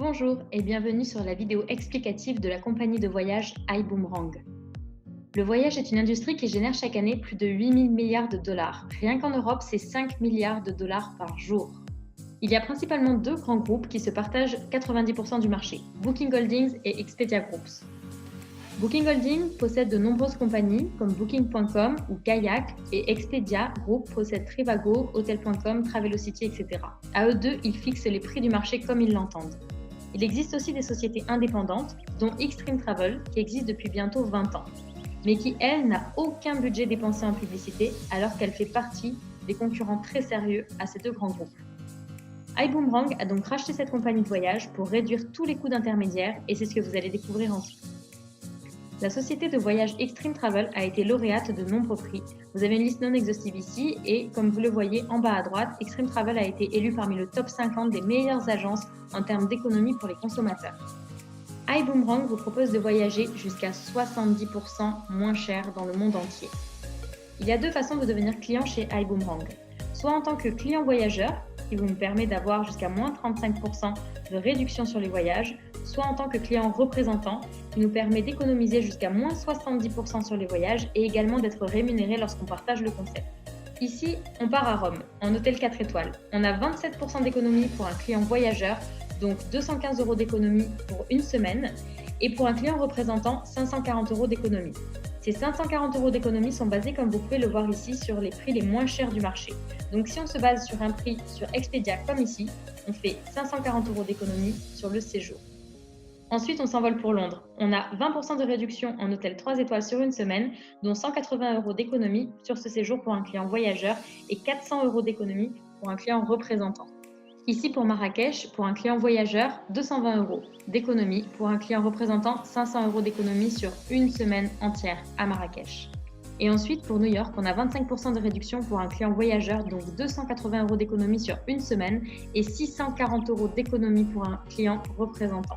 Bonjour et bienvenue sur la vidéo explicative de la compagnie de voyage iBoomerang. Le voyage est une industrie qui génère chaque année plus de 8 000 milliards de dollars. Rien qu'en Europe, c'est 5 milliards de dollars par jour. Il y a principalement deux grands groupes qui se partagent 90% du marché, Booking Holdings et Expedia Groups. Booking Holdings possède de nombreuses compagnies comme Booking.com ou Kayak et Expedia Group possède Trivago, Hotel.com, Travelocity, etc. À eux deux, ils fixent les prix du marché comme ils l'entendent. Il existe aussi des sociétés indépendantes, dont Extreme Travel, qui existe depuis bientôt 20 ans, mais qui, elle, n'a aucun budget dépensé en publicité, alors qu'elle fait partie des concurrents très sérieux à ces deux grands groupes. iBoomerang a donc racheté cette compagnie de voyage pour réduire tous les coûts d'intermédiaire, et c'est ce que vous allez découvrir ensuite. La société de voyage Extreme Travel a été lauréate de nombreux prix. Vous avez une liste non exhaustive ici et, comme vous le voyez en bas à droite, Extreme Travel a été élu parmi le top 50 des meilleures agences en termes d'économie pour les consommateurs. iBoomerang vous propose de voyager jusqu'à 70% moins cher dans le monde entier. Il y a deux façons de devenir client chez iBoomerang. Soit en tant que client voyageur, qui vous permet d'avoir jusqu'à moins 35% de réduction sur les voyages, soit en tant que client représentant, qui nous permet d'économiser jusqu'à moins 70% sur les voyages et également d'être rémunéré lorsqu'on partage le concept. Ici, on part à Rome, en hôtel 4 étoiles. On a 27% d'économie pour un client voyageur, donc 215 € d'économie pour une semaine, et pour un client représentant, 540 € d'économie. Ces 540 € d'économie sont basés, comme vous pouvez le voir ici, sur les prix les moins chers du marché. Donc si on se base sur un prix sur Expedia comme ici, on fait 540 € d'économie sur le séjour. Ensuite, on s'envole pour Londres. On a 20% de réduction en hôtel 3 étoiles sur une semaine, dont 180 € d'économie sur ce séjour pour un client voyageur et 400 € d'économie pour un client représentant. Ici pour Marrakech, pour un client voyageur, 220 € d'économie, pour un client représentant, 500 € d'économie sur une semaine entière à Marrakech. Et ensuite pour New York, on a 25% de réduction pour un client voyageur, donc 280 € d'économie sur une semaine et 640 € d'économie pour un client représentant.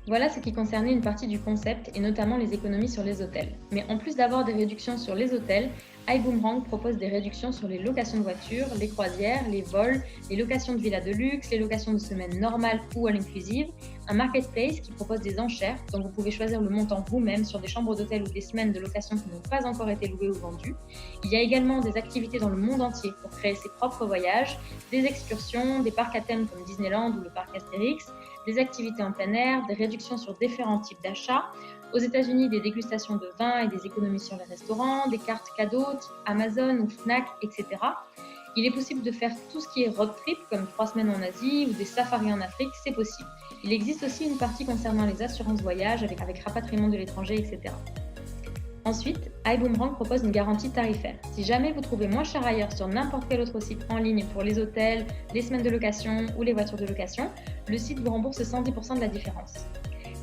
Voilà ce qui concernait une partie du concept et notamment les économies sur les hôtels. Mais en plus d'avoir des réductions sur les hôtels, iBoomerang propose des réductions sur les locations de voitures, les croisières, les vols, les locations de villas de luxe, les locations de semaines normales ou all-inclusive, un marketplace qui propose des enchères, donc vous pouvez choisir le montant vous-même sur des chambres d'hôtel ou des semaines de location qui n'ont pas encore été louées ou vendues. Il y a également des activités dans le monde entier pour créer ses propres voyages, des excursions, des parcs à thème comme Disneyland ou le parc Astérix, des activités en plein air, des réductions sur différents types d'achats. Aux États-Unis, des dégustations de vin et des économies sur les restaurants, des cartes cadeaux type Amazon ou Fnac, etc. Il est possible de faire tout ce qui est road trip, comme 3 semaines en Asie ou des safaris en Afrique, c'est possible. Il existe aussi une partie concernant les assurances voyage avec rapatriement de l'étranger, etc. Ensuite, iBoomerang propose une garantie tarifaire. Si jamais vous trouvez moins cher ailleurs sur n'importe quel autre site en ligne pour les hôtels, les semaines de location ou les voitures de location, le site vous rembourse 110% de la différence.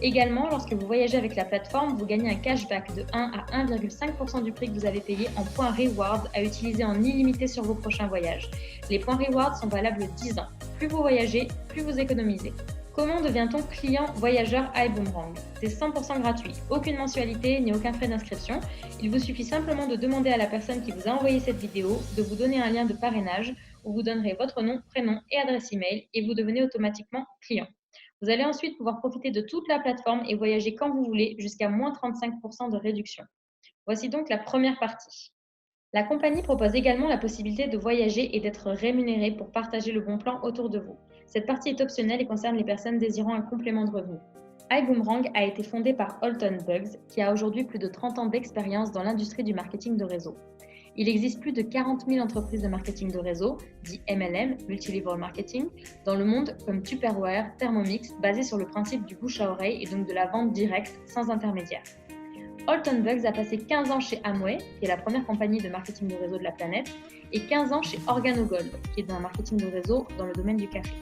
Également, lorsque vous voyagez avec la plateforme, vous gagnez un cashback de 1 à 1,5% du prix que vous avez payé en points Reward à utiliser en illimité sur vos prochains voyages. Les points Reward sont valables 10 ans. Plus vous voyagez, plus vous économisez. Comment devient-on client voyageur iBoomerang? C'est 100% gratuit, aucune mensualité ni aucun frais d'inscription. Il vous suffit simplement de demander à la personne qui vous a envoyé cette vidéo de vous donner un lien de parrainage où vous donnerez votre nom, prénom et adresse email et vous devenez automatiquement client. Vous allez ensuite pouvoir profiter de toute la plateforme et voyager quand vous voulez jusqu'à moins 35% de réduction. Voici donc la première partie. La compagnie propose également la possibilité de voyager et d'être rémunéré pour partager le bon plan autour de vous. Cette partie est optionnelle et concerne les personnes désirant un complément de revenus. iBoomerang a été fondé par Holton Buggs, qui a aujourd'hui plus de 30 ans d'expérience dans l'industrie du marketing de réseau. Il existe plus de 40 000 entreprises de marketing de réseau, dit MLM, Multilevel Marketing, dans le monde comme Tupperware, Thermomix, basées sur le principe du bouche à oreille et donc de la vente directe sans intermédiaire. Holton Buggs a passé 15 ans chez Amway, qui est la première compagnie de marketing de réseau de la planète, et 15 ans chez OrganoGold, qui est dans un marketing de réseau dans le domaine du café.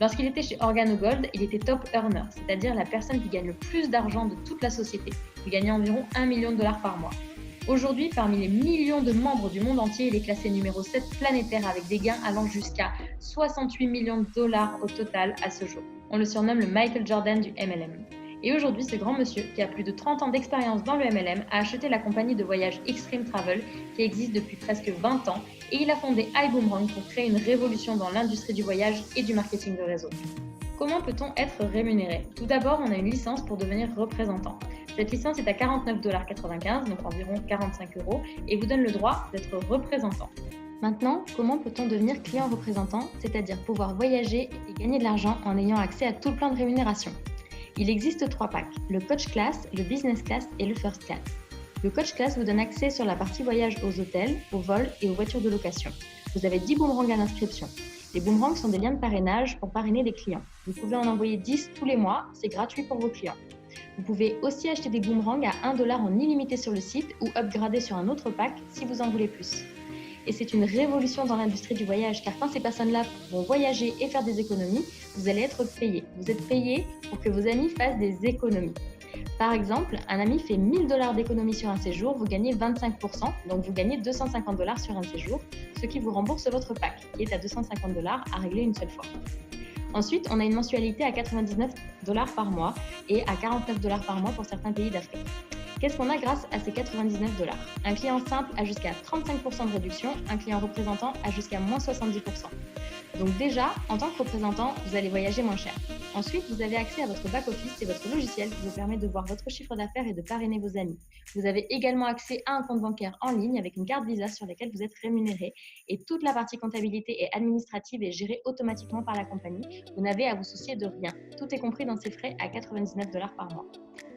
Lorsqu'il était chez OrganoGold, il était top earner, c'est-à-dire la personne qui gagne le plus d'argent de toute la société. Il gagnait environ 1 million de dollars par mois. Aujourd'hui, parmi les millions de membres du monde entier, il est classé numéro 7 planétaire avec des gains allant jusqu'à 68 millions de dollars au total à ce jour. On le surnomme le Michael Jordan du MLM. Et aujourd'hui, ce grand monsieur, qui a plus de 30 ans d'expérience dans le MLM, a acheté la compagnie de voyage Extreme Travel, qui existe depuis presque 20 ans, et il a fondé iBoomerang pour créer une révolution dans l'industrie du voyage et du marketing de réseau. Comment peut-on être rémunéré? Tout d'abord, on a une licence pour devenir représentant. Cette licence est à 49,95 $, donc environ 45 € et vous donne le droit d'être représentant. Maintenant, comment peut-on devenir client représentant, c'est-à-dire pouvoir voyager et gagner de l'argent en ayant accès à tout le plan de rémunération? Il existe 3 packs, le Coach Class, le Business Class et le First Class. Le Coach Class vous donne accès sur la partie voyage aux hôtels, aux vols et aux voitures de location. Vous avez 10 boomerangs à l'inscription. Les boomerangs sont des liens de parrainage pour parrainer des clients. Vous pouvez en envoyer 10 tous les mois, c'est gratuit pour vos clients. Vous pouvez aussi acheter des boomerangs à 1 $ en illimité sur le site ou upgrader sur un autre pack si vous en voulez plus. Et c'est une révolution dans l'industrie du voyage, car quand ces personnes-là vont voyager et faire des économies, vous allez être payé. Vous êtes payé pour que vos amis fassent des économies. Par exemple, un ami fait 1 000 $ d'économies sur un séjour, vous gagnez 25%, donc vous gagnez 250 $ sur un séjour, ce qui vous rembourse votre pack, qui est à 250 $ à régler une seule fois. Ensuite, on a une mensualité à 99 $ par mois et à 49 $ par mois pour certains pays d'Afrique. Qu'est-ce qu'on a grâce à ces 99 $? Un client simple a jusqu'à 35% de réduction, un client représentant a jusqu'à moins 70%. Donc déjà, en tant que représentant, vous allez voyager moins cher. Ensuite, vous avez accès à votre back-office, c'est votre logiciel qui vous permet de voir votre chiffre d'affaires et de parrainer vos amis. Vous avez également accès à un compte bancaire en ligne avec une carte Visa sur laquelle vous êtes rémunéré et toute la partie comptabilité et administrative est gérée automatiquement par la compagnie. Vous n'avez à vous soucier de rien. Tout est compris dans ces frais à 99 $ par mois.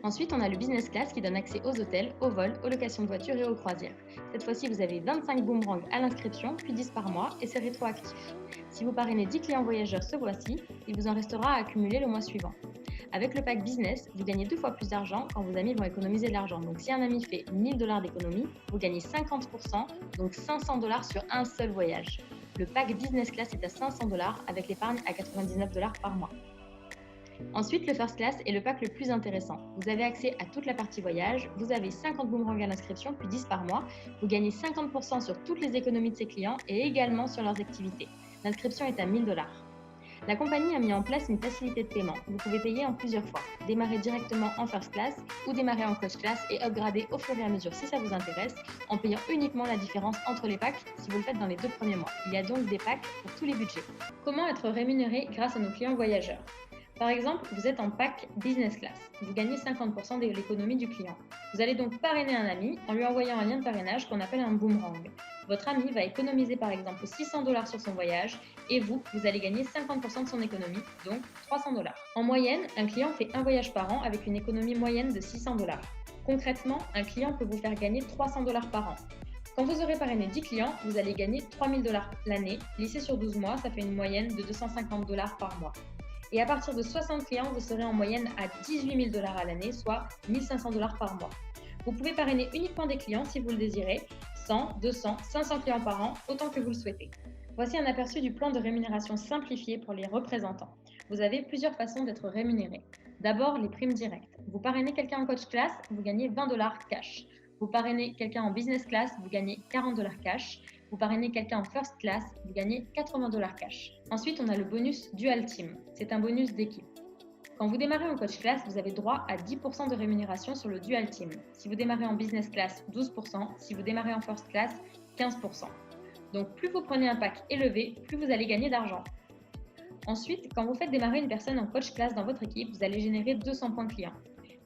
Ensuite, on a le Business Class qui donne accès aux hôtels, aux vols, aux locations de voitures et aux croisières. Cette fois-ci, vous avez 25 boomerangs à l'inscription, puis 10 par mois et c'est rétroactif. Si vous parrainez 10 clients voyageurs ce mois-ci, il vous en restera à accumuler le mois suivant. Avec le pack Business, vous gagnez 2 fois plus d'argent quand vos amis vont économiser de l'argent. Donc si un ami fait 1 000 $ d'économie, vous gagnez 50%, donc 500 $ sur un seul voyage. Le pack Business Class est à 500 $ avec l'épargne à 99 $ par mois. Ensuite, le First Class est le pack le plus intéressant. Vous avez accès à toute la partie voyage, vous avez 50 boomerangs à l'inscription, puis 10 par mois. Vous gagnez 50% sur toutes les économies de ses clients et également sur leurs activités. L'inscription est à 1 000 $. La compagnie a mis en place une facilité de paiement. Vous pouvez payer en plusieurs fois, démarrer directement en First Class ou démarrer en Coach Class et upgrader au fur et à mesure si ça vous intéresse, en payant uniquement la différence entre les packs si vous le faites dans les 2 premiers mois. Il y a donc des packs pour tous les budgets. Comment être rémunéré grâce à nos clients voyageurs? Par exemple, vous êtes en pack Business Class. Vous gagnez 50% de l'économie du client. Vous allez donc parrainer un ami en lui envoyant un lien de parrainage qu'on appelle un boomerang. Votre ami va économiser par exemple 600 $ sur son voyage et vous allez gagner 50% de son économie, donc 300 $. En moyenne, un client fait un voyage par an avec une économie moyenne de 600 $. Concrètement, un client peut vous faire gagner 300 $ par an. Quand vous aurez parrainé 10 clients, vous allez gagner 3 000 $ l'année. Lissé sur 12 mois, ça fait une moyenne de 250 $ par mois. Et à partir de 60 clients, vous serez en moyenne à 18 000 $ à l'année, soit 1 500 $ par mois. Vous pouvez parrainer uniquement des clients si vous le désirez, 100, 200, 500 clients par an, autant que vous le souhaitez. Voici un aperçu du plan de rémunération simplifié pour les représentants. Vous avez plusieurs façons d'être rémunéré. D'abord, les primes directes. Vous parrainez quelqu'un en Coach Class, vous gagnez 20 $ cash. Vous parrainez quelqu'un en Business Class, vous gagnez 40 $ cash. Vous parrainez quelqu'un en First Class, vous gagnez 80 $ cash. Ensuite, on a le bonus Dual Team. C'est un bonus d'équipe. Quand vous démarrez en Coach Class, vous avez droit à 10% de rémunération sur le Dual Team. Si vous démarrez en Business Class, 12%. Si vous démarrez en First Class, 15%. Donc, plus vous prenez un pack élevé, plus vous allez gagner d'argent. Ensuite, quand vous faites démarrer une personne en Coach Class dans votre équipe, vous allez générer 200 points clients.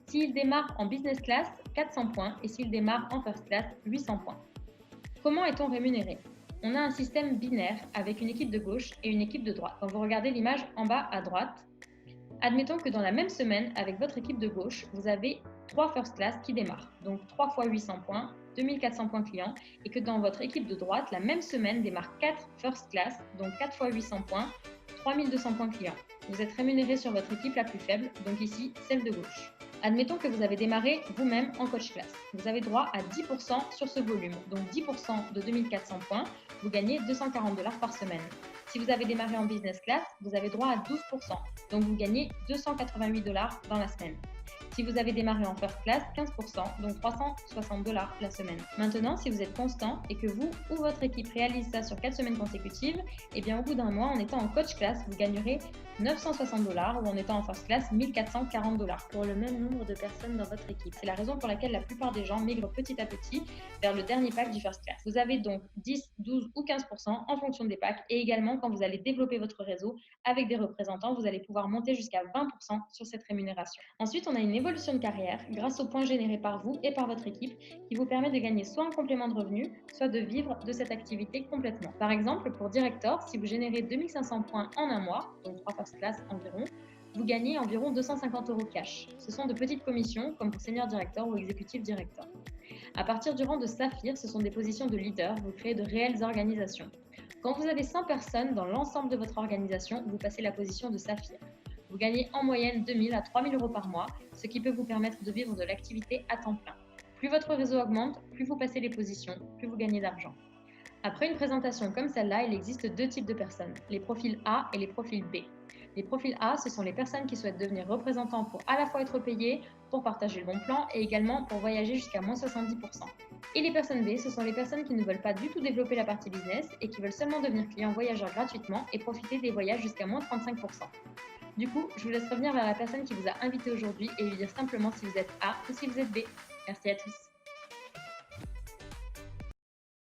S'il démarre en Business Class, 400 points. Et s'il démarre en First Class, 800 points. Comment est-on rémunéré? On a un système binaire avec une équipe de gauche et une équipe de droite. Quand vous regardez l'image en bas à droite, admettons que dans la même semaine, avec votre équipe de gauche, vous avez 3 First Class qui démarrent, donc 3 fois 800 points, 2400 points clients, et que dans votre équipe de droite, la même semaine démarre 4 First Class, donc 4 fois 800 points, 3200 points clients. Vous êtes rémunéré sur votre équipe la plus faible, donc ici, celle de gauche. Admettons que vous avez démarré vous-même en Coach Class. Vous avez droit à 10% sur ce volume, donc 10% de 2400 points, vous gagnez 240 $ par semaine. Si vous avez démarré en Business Class, vous avez droit à 12%, donc vous gagnez 288 $ dans la semaine. Si vous avez démarré en first class, 15%, donc 360 $ la semaine. Maintenant, si vous êtes constant et que vous ou votre équipe réalise ça sur 4 semaines consécutives, et bien au bout d'un mois, en étant en coach class, vous gagnerez 960 $ ou en étant en first class, 1440 $ pour le même nombre de personnes dans votre équipe. C'est la raison pour laquelle la plupart des gens migrent petit à petit vers le dernier pack du first class. Vous avez donc 10, 12 ou 15% en fonction des packs et également quand vous allez développer votre réseau avec des représentants, vous allez pouvoir monter jusqu'à 20% sur cette rémunération. Ensuite, on a une évolution de carrière grâce aux points générés par vous et par votre équipe qui vous permet de gagner soit un complément de revenu, soit de vivre de cette activité complètement. Par exemple, pour Director, si vous générez 2500 points en un mois, donc 3 first class environ, vous gagnez environ 250 € cash. Ce sont de petites commissions comme pour Senior Director ou Executive Director. À partir du rang de Saphir, ce sont des positions de leader, vous créez de réelles organisations. Quand vous avez 100 personnes dans l'ensemble de votre organisation, vous passez la position de Saphir. Vous gagnez en moyenne 2000 à 3000 € par mois, ce qui peut vous permettre de vivre de l'activité à temps plein. Plus votre réseau augmente, plus vous passez les positions, plus vous gagnez d'argent. Après une présentation comme celle-là, il existe deux types de personnes, les profils A et les profils B. Les profils A, ce sont les personnes qui souhaitent devenir représentants pour à la fois être payées, pour partager le bon plan et également pour voyager jusqu'à moins 70%. Et les personnes B, ce sont les personnes qui ne veulent pas du tout développer la partie business et qui veulent seulement devenir clients voyageurs gratuitement et profiter des voyages jusqu'à moins 35%. Du coup, je vous laisse revenir vers la personne qui vous a invité aujourd'hui et lui dire simplement si vous êtes A ou si vous êtes B. Merci à tous.